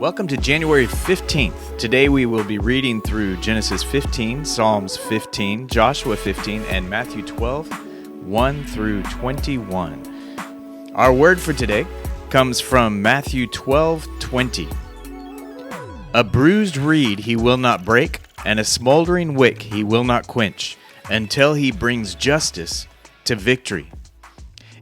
Welcome to January 15th. Today we will be reading through Genesis 15, Psalms 15, Joshua 15, and Matthew 12, 1 through 21. Our word for today comes from Matthew 12:20. A bruised reed he will not break, and a smoldering wick he will not quench, until he brings justice to victory.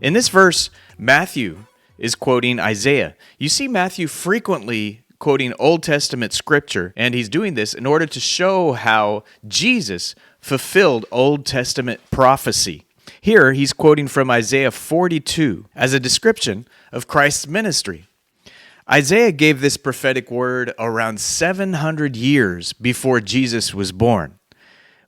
In this verse, Matthew is quoting Isaiah. You see Matthew frequently quoting Old Testament scripture, and he's doing this in order to show how Jesus fulfilled Old Testament prophecy. Here, he's quoting from Isaiah 42 as a description of Christ's ministry. Isaiah gave this prophetic word around 700 years before Jesus was born.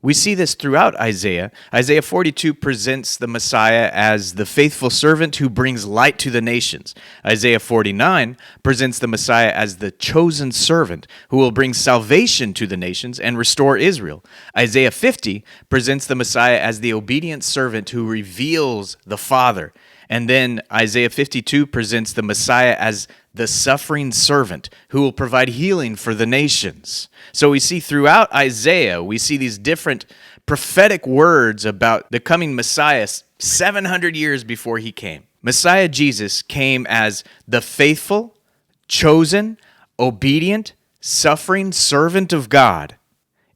We see this throughout Isaiah. Isaiah 42 presents the Messiah as the faithful servant who brings light to the nations. Isaiah 49 presents the Messiah as the chosen servant who will bring salvation to the nations and restore Israel. Isaiah 50 presents the Messiah as the obedient servant who reveals the Father. And then Isaiah 52 presents the Messiah as the suffering servant who will provide healing for the nations. So we see throughout Isaiah, we see these different prophetic words about the coming Messiah 700 years before he came. Messiah Jesus came as the faithful, chosen, obedient, suffering servant of God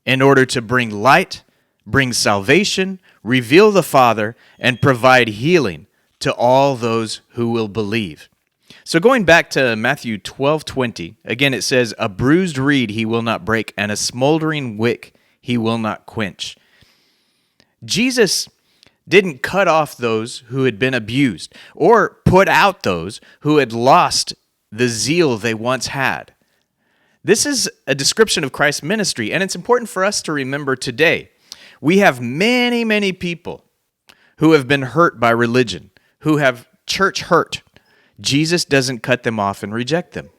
in order to bring light, bring salvation, reveal the Father, and provide healing to all those who will believe. So going back to Matthew 12:20, again it says, a bruised reed he will not break, and a smoldering wick he will not quench. Jesus didn't cut off those who had been abused, or put out those who had lost the zeal they once had. This is a description of Christ's ministry, and it's important for us to remember today. We have many, many people who have been hurt by religion, who have church hurt. Jesus doesn't cut them off and reject them.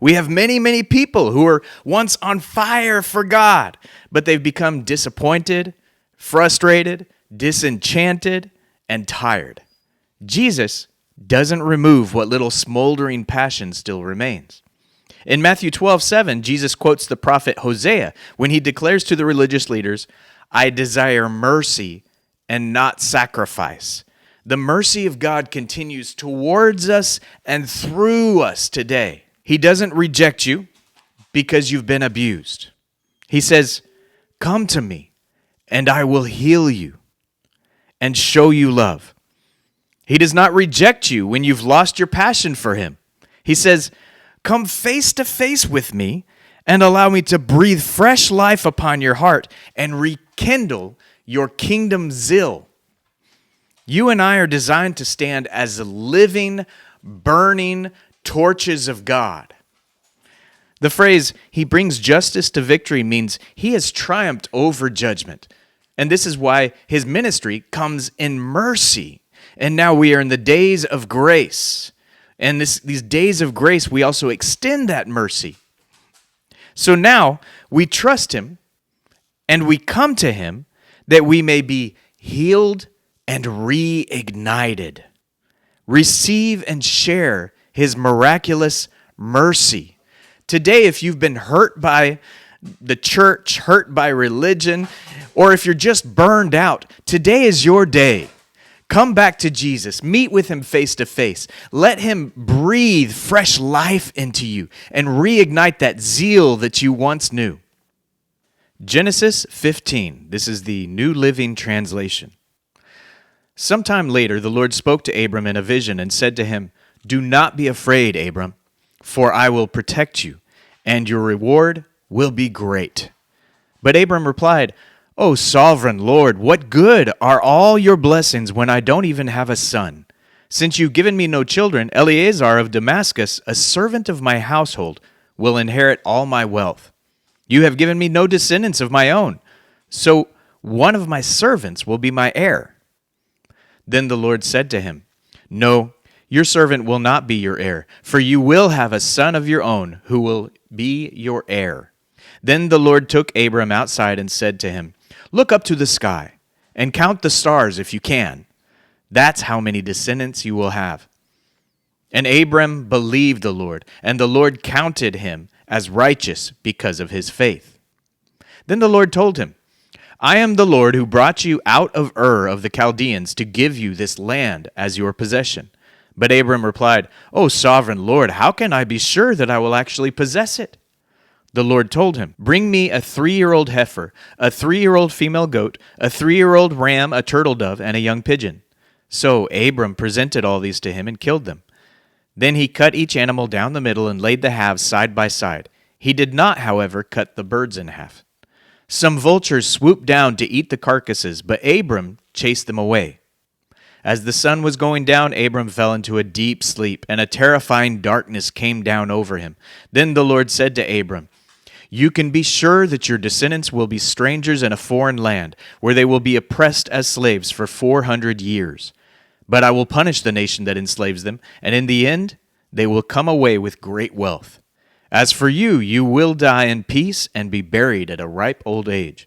We have many, many people who were once on fire for God, but they've become disappointed, frustrated, disenchanted, and tired. Jesus doesn't remove what little smoldering passion still remains. In Matthew 12:7, Jesus quotes the prophet Hosea when he declares to the religious leaders, I desire mercy and not sacrifice. The mercy of God continues towards us and through us today. He doesn't reject you because you've been abused. He says, come to me and I will heal you and show you love. He does not reject you when you've lost your passion for him. He says, come face to face with me and allow me to breathe fresh life upon your heart and rekindle your kingdom zeal. You and I are designed to stand as living, burning torches of God. The phrase, he brings justice to victory, means he has triumphed over judgment. And this is why his ministry comes in mercy. And now we are in the days of grace. And these days of grace, we also extend that mercy. So now we trust him and we come to him that we may be healed and reignited. Receive and share his miraculous mercy. Today, if you've been hurt by the church, hurt by religion, or if you're just burned out, today is your day. Come back to Jesus. Meet with him face to face. Let him breathe fresh life into you and reignite that zeal that you once knew. Genesis 15. This is the New Living Translation. Sometime later, the Lord spoke to Abram in a vision and said to him, do not be afraid, Abram, for I will protect you, and your reward will be great. But Abram replied, O sovereign Lord, what good are all your blessings when I don't even have a son? Since you've given me no children, Eleazar of Damascus, a servant of my household, will inherit all my wealth. You have given me no descendants of my own, so one of my servants will be my heir. Then the Lord said to him, no, your servant will not be your heir, for you will have a son of your own who will be your heir. Then the Lord took Abram outside and said to him, look up to the sky and count the stars if you can. That's how many descendants you will have. And Abram believed the Lord, and the Lord counted him as righteous because of his faith. Then the Lord told him, I am the Lord who brought you out of Ur of the Chaldeans to give you this land as your possession. But Abram replied, O sovereign Lord, how can I be sure that I will actually possess it? The Lord told him, Bring me a 3-year-old heifer, a 3-year-old female goat, a 3-year-old ram, a turtle dove, and a young pigeon. So Abram presented all these to him and killed them. Then he cut each animal down the middle and laid the halves side by side. He did not, however, cut the birds in half. Some vultures swooped down to eat the carcasses, but Abram chased them away. As the sun was going down, Abram fell into a deep sleep, and a terrifying darkness came down over him. Then the Lord said to Abram, You can be sure that your descendants will be strangers in a foreign land, where they will be oppressed as slaves for 400 years. But I will punish the nation that enslaves them, and in the end they will come away with great wealth. As for you, you will die in peace and be buried at a ripe old age.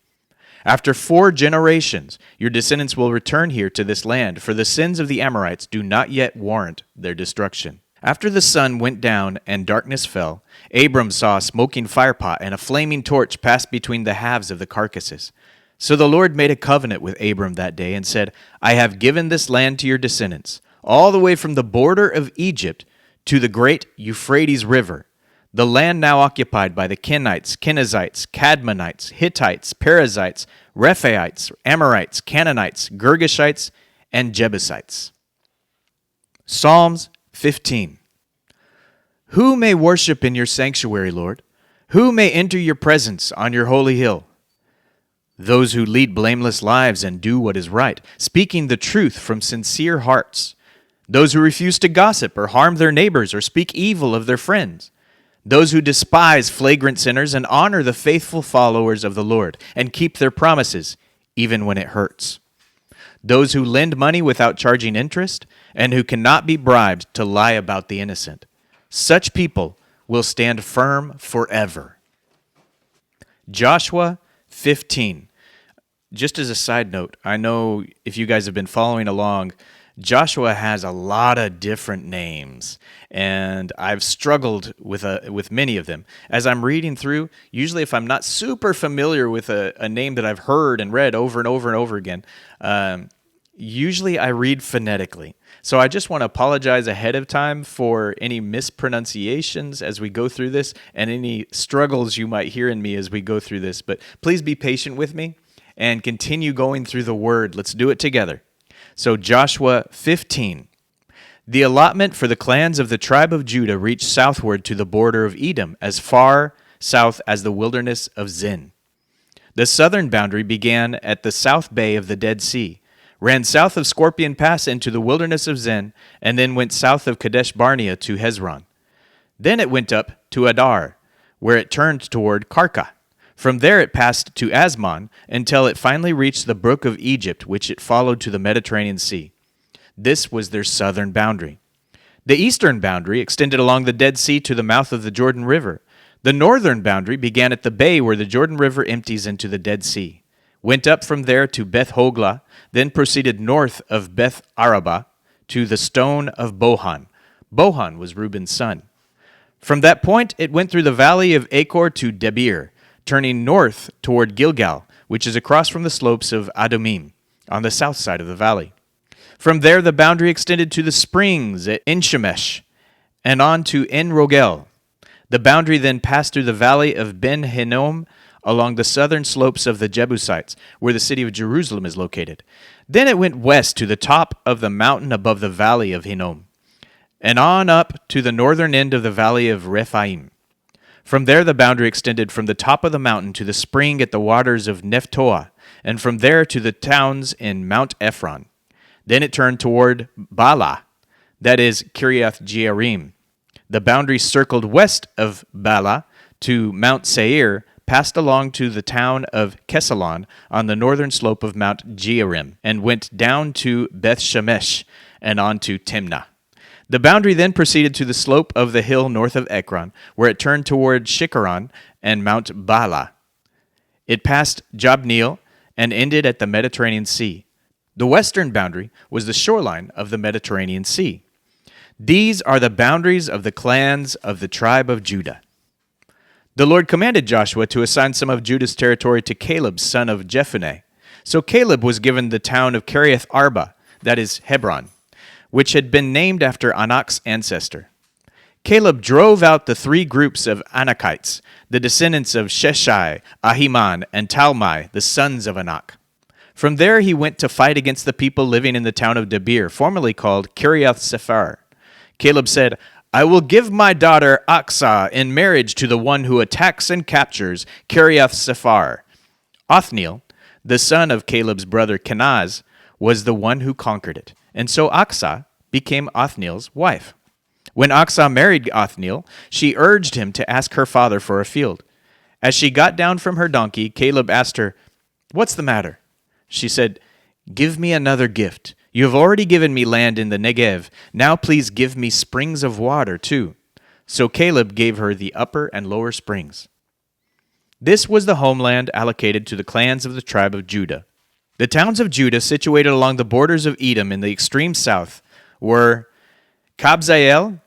After 4 generations, your descendants will return here to this land, for the sins of the Amorites do not yet warrant their destruction. After the sun went down and darkness fell, Abram saw a smoking firepot and a flaming torch pass between the halves of the carcasses. So the Lord made a covenant with Abram that day and said, I have given this land to your descendants, all the way from the border of Egypt to the great Euphrates River, the land now occupied by the Kenites, Kenizzites, Cadmonites, Hittites, Perizzites, Rephaites, Amorites, Canaanites, Girgashites, and Jebusites. Psalms 15. Who may worship in your sanctuary, Lord? Who may enter your presence on your holy hill? Those who lead blameless lives and do what is right, speaking the truth from sincere hearts. Those who refuse to gossip or harm their neighbors or speak evil of their friends. Those who despise flagrant sinners and honor the faithful followers of the Lord and keep their promises, even when it hurts. Those who lend money without charging interest and who cannot be bribed to lie about the innocent. Such people will stand firm forever. Joshua 15. Just as a side note, I know if you guys have been following along, Joshua has a lot of different names, and I've struggled with many of them. As I'm reading through, usually if I'm not super familiar with a name that I've heard and read over and over and over again, usually I read phonetically. So I just want to apologize ahead of time for any mispronunciations as we go through this and any struggles you might hear in me as we go through this. But please be patient with me and continue going through the word. Let's do it together. So Joshua 15. The allotment for the clans of the tribe of Judah reached southward to the border of Edom, as far south as the wilderness of Zin. The southern boundary began at the south bay of the Dead Sea, ran south of Scorpion Pass into the wilderness of Zin, and then went south of Kadesh Barnea to Hezron. Then it went up to Adar, where it turned toward Karka. From there it passed to Asmon until it finally reached the brook of Egypt, which it followed to the Mediterranean Sea. This was their southern boundary. The eastern boundary extended along the Dead Sea to the mouth of the Jordan River. The northern boundary began at the bay where the Jordan River empties into the Dead Sea, went up from there to Beth Hogla, then proceeded north of Beth Arabah to the stone of Bohan. Bohan was Reuben's son. From that point it went through the valley of Achor to Debir, turning north toward Gilgal, which is across from the slopes of Adumim, on the south side of the valley. From there the boundary extended to the springs at En-Shemesh, and on to En-Rogel. The boundary then passed through the valley of Ben Hinnom, along the southern slopes of the Jebusites, where the city of Jerusalem is located. Then it went west to the top of the mountain above the valley of Hinnom, and on up to the northern end of the valley of Rephaim. From there the boundary extended from the top of the mountain to the spring at the waters of Nephtoah, and from there to the towns in Mount Ephron. Then it turned toward Baalah, that is Kiriath Jearim. The boundary circled west of Baalah to Mount Seir, passed along to the town of Kesalon on the northern slope of Mount Jearim, and went down to Beth Shemesh and on to Timnah. The boundary then proceeded to the slope of the hill north of Ekron, where it turned toward Shikharon and Mount Baalah. It passed Jabneel and ended at the Mediterranean Sea. The western boundary was the shoreline of the Mediterranean Sea. These are the boundaries of the clans of the tribe of Judah. The Lord commanded Joshua to assign some of Judah's territory to Caleb, son of Jephunneh. So Caleb was given the town of Kiriath Arba, that is Hebron, which had been named after Anak's ancestor. Caleb drove out the three groups of Anakites, the descendants of Sheshai, Ahiman, and Talmai, the sons of Anak. From there he went to fight against the people living in the town of Debir, formerly called Kiriath Sephar. Caleb said, I will give my daughter Aksah in marriage to the one who attacks and captures Kiriath Sephar. Othniel, the son of Caleb's brother Kenaz, was the one who conquered it, and so Aksah became Othniel's wife. When Aksah married Othniel, she urged him to ask her father for a field. As she got down from her donkey, Caleb asked her, What's the matter? She said, Give me another gift. You have already given me land in the Negev. Now please give me springs of water too. So Caleb gave her the upper and lower springs. This was the homeland allocated to the clans of the tribe of Judah. The towns of Judah situated along the borders of Edom in the extreme south were Kabzael,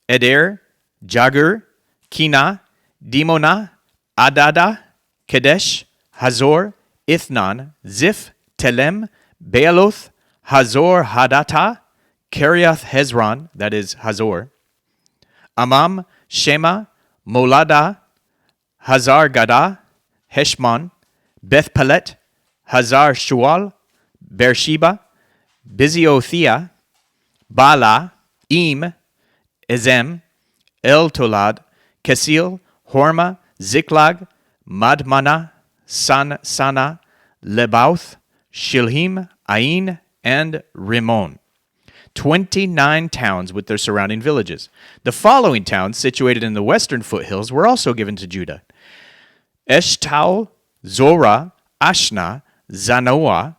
Eder, Jagur, Kina, Dimonah, Adada, Kadesh, Hazor, Ithnan, Ziph, Telem, Baaloth, Hazor Hadattah, Kiriath Hezron, that is Hazor, Amam, Shema, Molada, Hazar Gadah, Heshmon, Beth Pelet, Hazar Shual, Beersheba, Biziothia, Bala, Im, Ezem, El Tolad, Kesil, Horma, Ziklag, Madmana, Sana, Lebauth, Shilhim, Ain, and Rimmon. 29 towns with their surrounding villages. The following towns, situated in the western foothills, were also given to Judah: Eshtaol, Zorah, Ashna, Zanoah,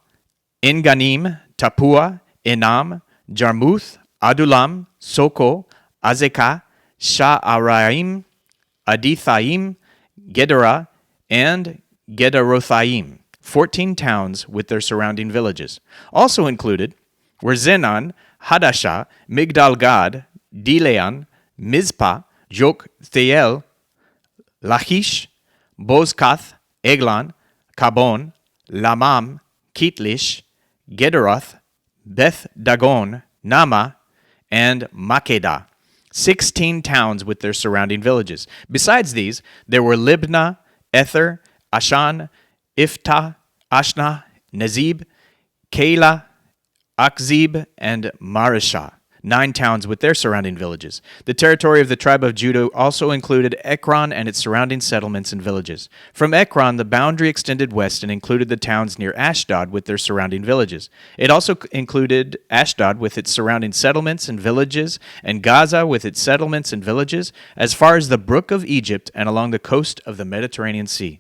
Enganim, Tapua, Enam, Jarmuth, Adulam, Soko, Azekah, Sha'araim, Adithaim, Gedera, and Gederothaim. 14 towns with their surrounding villages. Also included were Zenan, Hadashah, Migdal-Gad, Dilean, Mizpah, Joktheel, Lachish, Bozkath, Eglon, Kabon, Lamam, Kitlish, Gederoth, Beth Dagon, Nama, and Makedah. 16 towns with their surrounding villages. Besides these, there were Libnah, Ether, Ashan, Iftah, Ashna, Nezib, Keilah, Akzib, and Marishah. 9 towns with their surrounding villages. The territory of the tribe of Judah also included Ekron and its surrounding settlements and villages. From Ekron, the boundary extended west and included the towns near Ashdod with their surrounding villages. It also included Ashdod with its surrounding settlements and villages, and Gaza with its settlements and villages, as far as the brook of Egypt and along the coast of the Mediterranean Sea.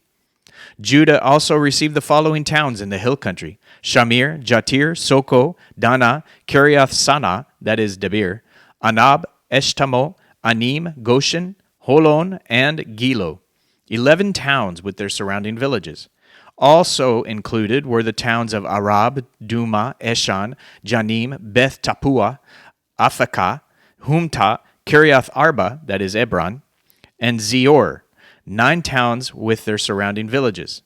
Judah also received the following towns in the hill country: Shamir, Jatir, Soko, Dana, Kiriath Sana, that is Debir, Anab, Eshtamo, Anim, Goshen, Holon, and Gilo. 11 towns with their surrounding villages. Also included were the towns of Arab, Duma, Eshan, Janim, Beth Tapua, Aphekah, Humta, Kiriath Arba, that is Ebron, and Zior. 9 towns with their surrounding villages.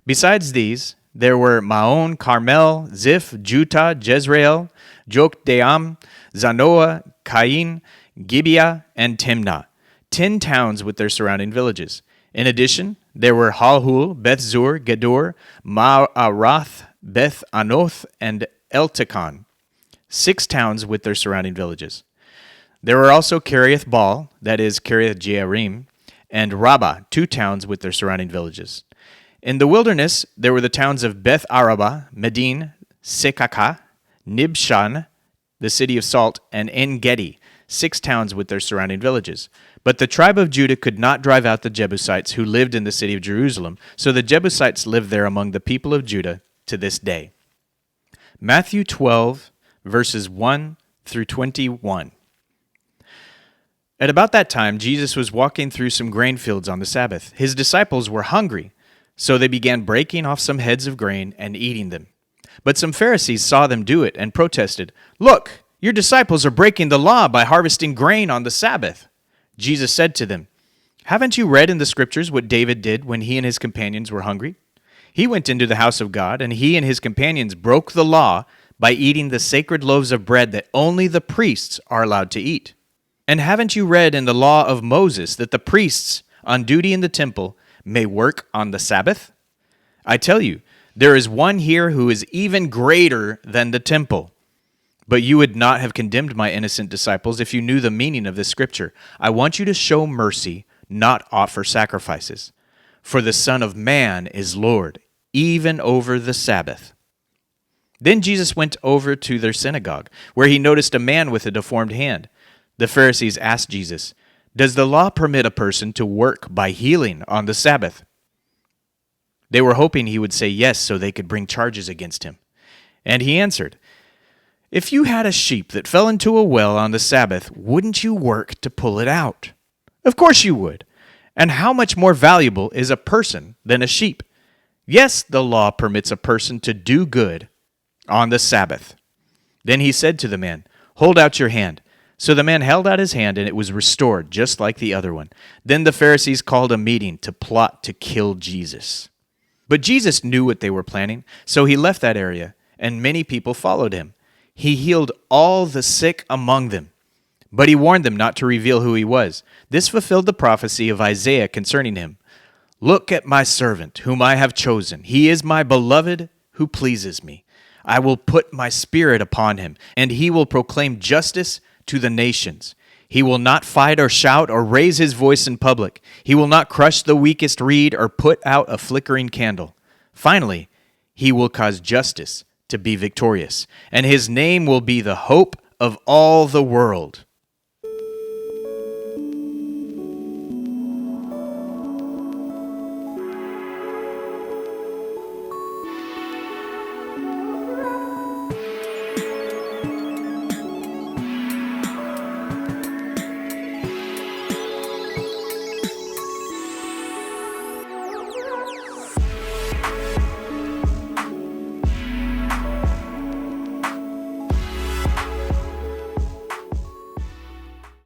Besides these, there were Maon, Carmel, Ziph, Juta, Jezreel, Jokdeam, Zanoah, Cain, Gibeah, and Timnah. 10 towns with their surrounding villages. In addition, there were Halhul, Beth Zur, Gedor, Ma'arath, Beth Anoth, and Eltekon. 6 towns with their surrounding villages. There were also Kiriath Baal, that is Kiriath Jearim, and Rabbah, 2 towns with their surrounding villages. In the wilderness, there were the towns of Beth Araba, Medin, Sekaka, Nibshan, the city of salt, and En-Gedi, 6 towns with their surrounding villages. But the tribe of Judah could not drive out the Jebusites who lived in the city of Jerusalem, so the Jebusites live there among the people of Judah to this day. Matthew 12, verses 1 through 21. At about that time, Jesus was walking through some grain fields on the Sabbath. His disciples were hungry, so they began breaking off some heads of grain and eating them. But some Pharisees saw them do it and protested, "Look, Your disciples are breaking the law by harvesting grain on the Sabbath." Jesus said to them, "Haven't you read in the Scriptures what David did when he and his companions were hungry? He went into the house of God, and he and his companions broke the law by eating the sacred loaves of bread that only the priests are allowed to eat. And haven't you read in the law of Moses that the priests on duty in the temple may work on the Sabbath? I tell you, there is one here who is even greater than the temple. But you would not have condemned my innocent disciples if you knew the meaning of this scripture. I want you to show mercy, not offer sacrifices. For the Son of Man is Lord, even over the Sabbath." Then Jesus went over to their synagogue, where he noticed a man with a deformed hand. The Pharisees asked Jesus, "Does the law permit a person to work by healing on the Sabbath?" They were hoping he would say yes so they could bring charges against him. And he answered, "If you had a sheep that fell into a well on the Sabbath, wouldn't you work to pull it out? Of course you would. And how much more valuable is a person than a sheep? Yes, the law permits a person to do good on the Sabbath." Then he said to the man, "Hold out your hand." So the man held out his hand, and it was restored, just like the other one. Then the Pharisees called a meeting to plot to kill Jesus. But Jesus knew what they were planning, so he left that area, and many people followed him. He healed all the sick among them, but he warned them not to reveal who he was. This fulfilled the prophecy of Isaiah concerning him. "Look at my servant, whom I have chosen. He is my beloved, who pleases me. I will put my spirit upon him, and he will proclaim justice to the nations. He will not fight or shout or raise his voice in public. He will not crush the weakest reed or put out a flickering candle. Finally, he will cause justice to be victorious, and his name will be the hope of all the world."